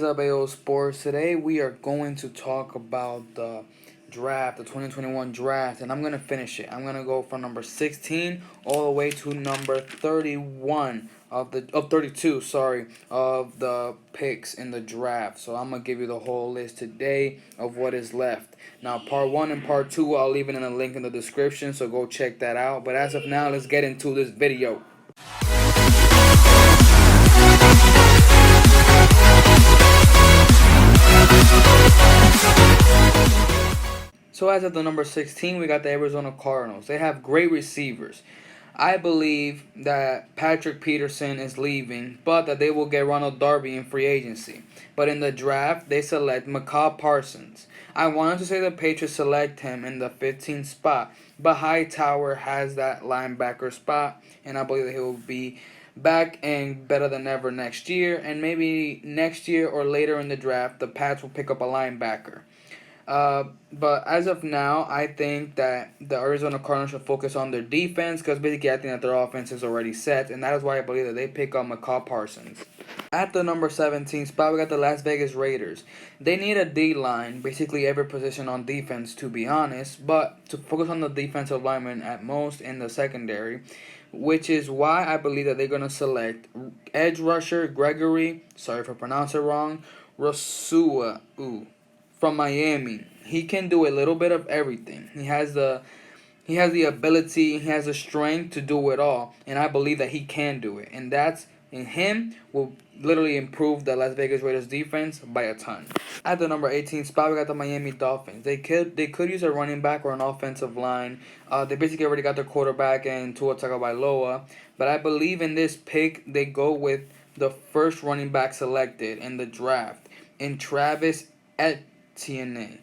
What's up, AO Sports? Today we are going to talk about the draft, the 2021 draft, and I'm going to finish it. I'm going to go from number 16 all the way to number 31 of 32, of the picks in the draft. So I'm going to give you the whole list today of what is left. Now, part 1 and part 2, I'll leave it in a link in the description, so go check that out. But as of now, let's get into this video. So as at the number 16, we got the Arizona Cardinals. They have great receivers. I believe that Patrick Peterson is leaving, but that they will get Ronald Darby in free agency. But in the draft, they select Micah Parsons. I wanted to say the Patriots select him in the 15th spot, but Hightower has that linebacker spot, and I believe that he will be back and better than ever next year. And maybe next year or later in the draft, the Pats will pick up a linebacker. But as of now, I think that the Arizona Cardinals should focus on their defense because basically I think that their offense is already set, and that is why I believe that they pick up Micah Parsons. At the number 17 spot, we got the Las Vegas Raiders. They need a D-line, basically every position on defense, to be honest, but to focus on the defensive lineman at most in the secondary, which is why I believe that they're going to select edge rusher Gregory, sorry if I pronounce it wrong, Rosua from Miami. He can do a little bit of everything. He has the ability, he has the strength to do it all, and I believe that he can do it. And that's in him will literally improve the Las Vegas Raiders defense by a ton. At the number 18 spot, we got the Miami Dolphins. They could use a running back or an offensive line. They basically already got their quarterback and Tua Tagovailoa, but I believe in this pick they go with the first running back selected in the draft in Travis Etienne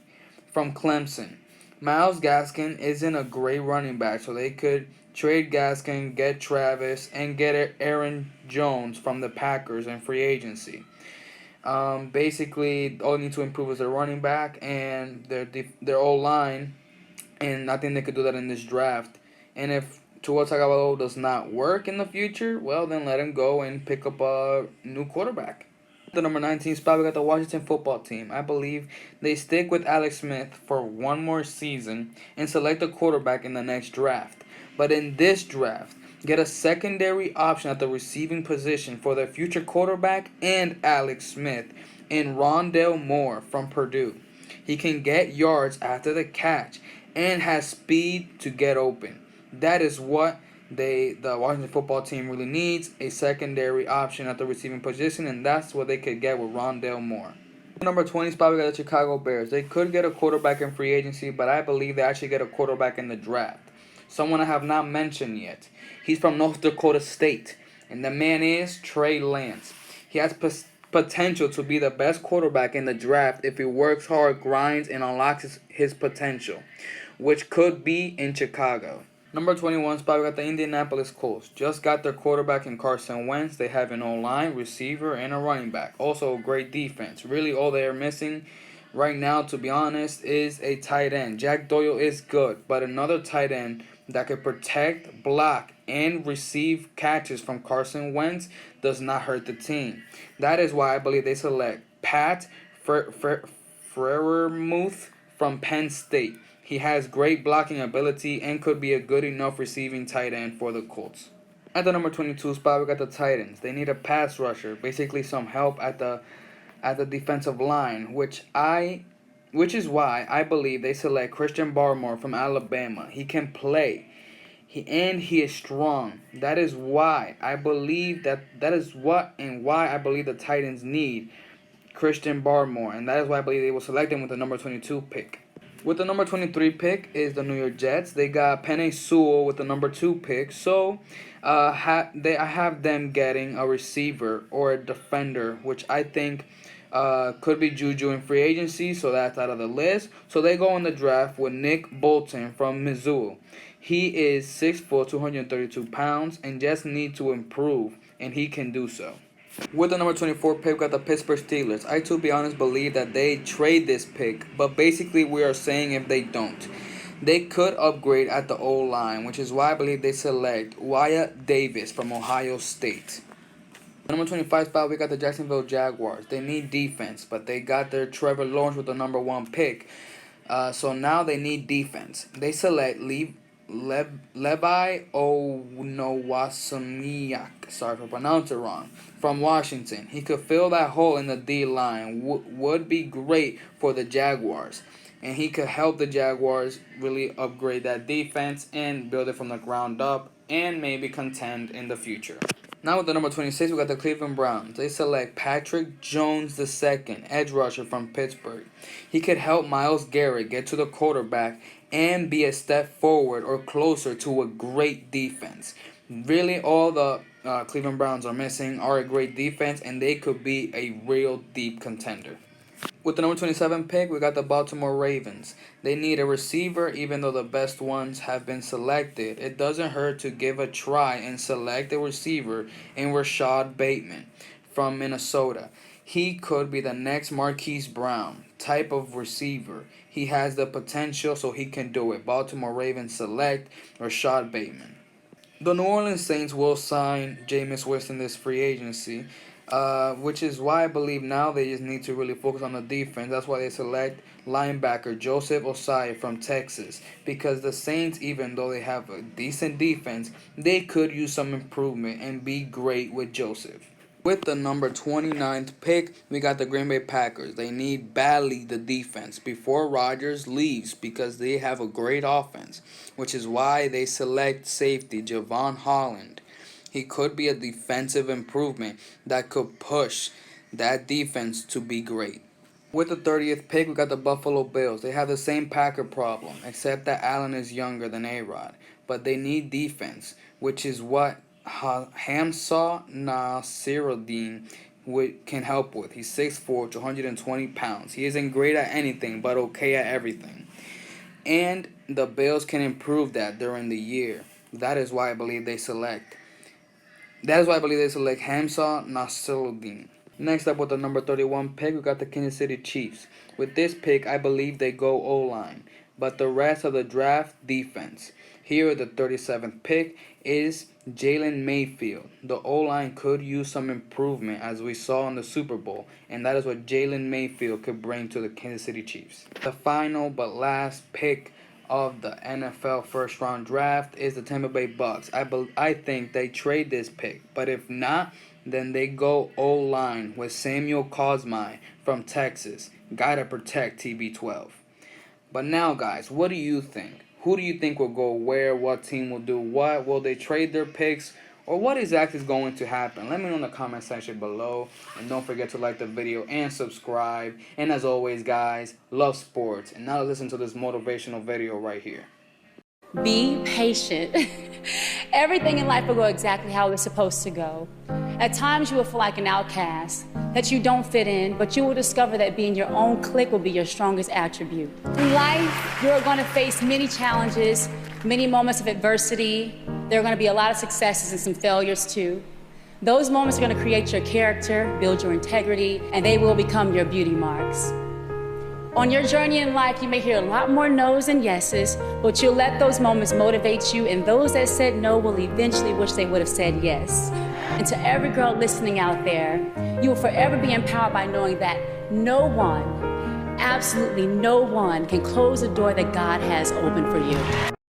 from Clemson. Myles Gaskin isn't a great running back, so they could trade Gaskin, get Travis, and get Aaron Jones from the Packers in free agency. Basically, all they need to improve is their running back and their O-line, and I think they could do that in this draft. And if Tua Tagovailoa does not work in the future, well, then let him go and pick up a new quarterback. The number 19 spot, we got the Washington football team. I believe they stick with Alex Smith for one more season and select a quarterback in the next draft. But in this draft, get a secondary option at the receiving position for their future quarterback and Alex Smith in Rondale Moore from Purdue. He can get yards after the catch and has speed to get open. That is what the Washington football team really needs, a secondary option at the receiving position, and that's what they could get with Rondale Moore. Number 20 spot, we got the Chicago Bears. They could get a quarterback in free agency, but I believe they actually get a quarterback in the draft. Someone I have not mentioned yet. He's from North Dakota State, and the man is Trey Lance. He has potential to be the best quarterback in the draft if he works hard, grinds, and unlocks his potential, which could be in Chicago. Number 21 spot, we got the Indianapolis Colts. Just got their quarterback in Carson Wentz. They have an O-line, receiver, and a running back. Also, a great defense. Really, all they are missing right now, to be honest, is a tight end. Jack Doyle is good, but another tight end that could protect, block, and receive catches from Carson Wentz does not hurt the team. That is why I believe they select Pat Freiermuth from Penn State. He has great blocking ability and could be a good enough receiving tight end for the Colts. At the number 22 spot, we got the Titans. They need a pass rusher, basically some help at the defensive line, which is why I believe they select Christian Barmore from Alabama. He can play. He is strong. That is why I believe why I believe the Titans need Christian Barmore, and that is why I believe they will select him with the number 22 pick. With the number 23 pick is the New York Jets. They got Penei Sewell with the number 2 pick. So I have them getting a receiver or a defender, which I think could be Juju in free agency, so that's out of the list. So they go in the draft with Nick Bolton from Missouri. He is 6'4", 232 pounds, and just need to improve, and he can do so. With the number 24 pick, we got the Pittsburgh Steelers. I, to be honest, believe that they trade this pick, but basically we are saying if they don't. They could upgrade at the O-line, which is why I believe they select Wyatt Davis from Ohio State. Number 25 spot, we got the Jacksonville Jaguars. They need defense, but they got their Trevor Lawrence with the number 1 pick. So now they need defense. They select Levi Onowasaniak, sorry if I pronounce it wrong, from Washington. He could fill that hole in the D line. Would be great for the Jaguars. And he could help the Jaguars really upgrade that defense and build it from the ground up and maybe contend in the future. Now with the number 26, we got the Cleveland Browns. They select Patrick Jones II, edge rusher from Pittsburgh. He could help Myles Garrett get to the quarterback and be a step forward or closer to a great defense. Really, all the Cleveland Browns are missing are a great defense, and they could be a real deep contender. With the number 27 pick, we got the Baltimore Ravens. They need a receiver, even though the best ones have been selected. It doesn't hurt to give a try and select a receiver in Rashad Bateman from Minnesota. He could be the next Marquise Brown type of receiver. He has the potential, so he can do it. Baltimore Ravens select Rashad Bateman. The New Orleans Saints will sign Jameis Winston this free agency. Which is why I believe now they just need to really focus on the defense. That's why they select linebacker Joseph Ossai from Texas. Because the Saints, even though they have a decent defense, they could use some improvement and be great with Joseph. With the number 29th pick, we got the Green Bay Packers. They need badly the defense before Rodgers leaves because they have a great offense, which is why they select safety Javon Holland. He could be a defensive improvement that could push that defense to be great. With the 30th pick, we got the Buffalo Bills. They have the same Packer problem, except that Allen is younger than A-Rod. But they need defense, which is what Hamsah Nasirildeen can help with. He's 6'4", 220 pounds. He isn't great at anything, but okay at everything. And the Bills can improve that during the year. That is why I believe they select Hamsah Nasirildeen. Next up with the number 31 pick, we got the Kansas City Chiefs. With this pick, I believe they go O-line. But the rest of the draft, defense. Here at the 37th pick is Jalen Mayfield. The O-line could use some improvement as we saw in the Super Bowl. And that is what Jalen Mayfield could bring to the Kansas City Chiefs. The final but last pick of the NFL first round draft is the Tampa Bay Bucks. I think they trade this pick, but if not, then they go O-line with Samuel Cosmi from Texas. Gotta protect TB12. But now, guys, what do you think? Who do you think will go where? What team will do what? Will they trade their picks? Or what exactly is going to happen? Let me know in the comment section below. And don't forget to like the video and subscribe. And as always, guys, love sports. And now listen to this motivational video right here. Be patient. Everything in life will go exactly how it's supposed to go. At times you will feel like an outcast, that you don't fit in, but you will discover that being your own clique will be your strongest attribute. In life, you're going to face many challenges, many moments of adversity. There are going to be a lot of successes and some failures too. Those moments are going to create your character, build your integrity, and they will become your beauty marks. On your journey in life, you may hear a lot more no's than yeses, but you'll let those moments motivate you, and those that said no will eventually wish they would have said yes. And to every girl listening out there, you will forever be empowered by knowing that no one, absolutely no one, can close the door that God has opened for you.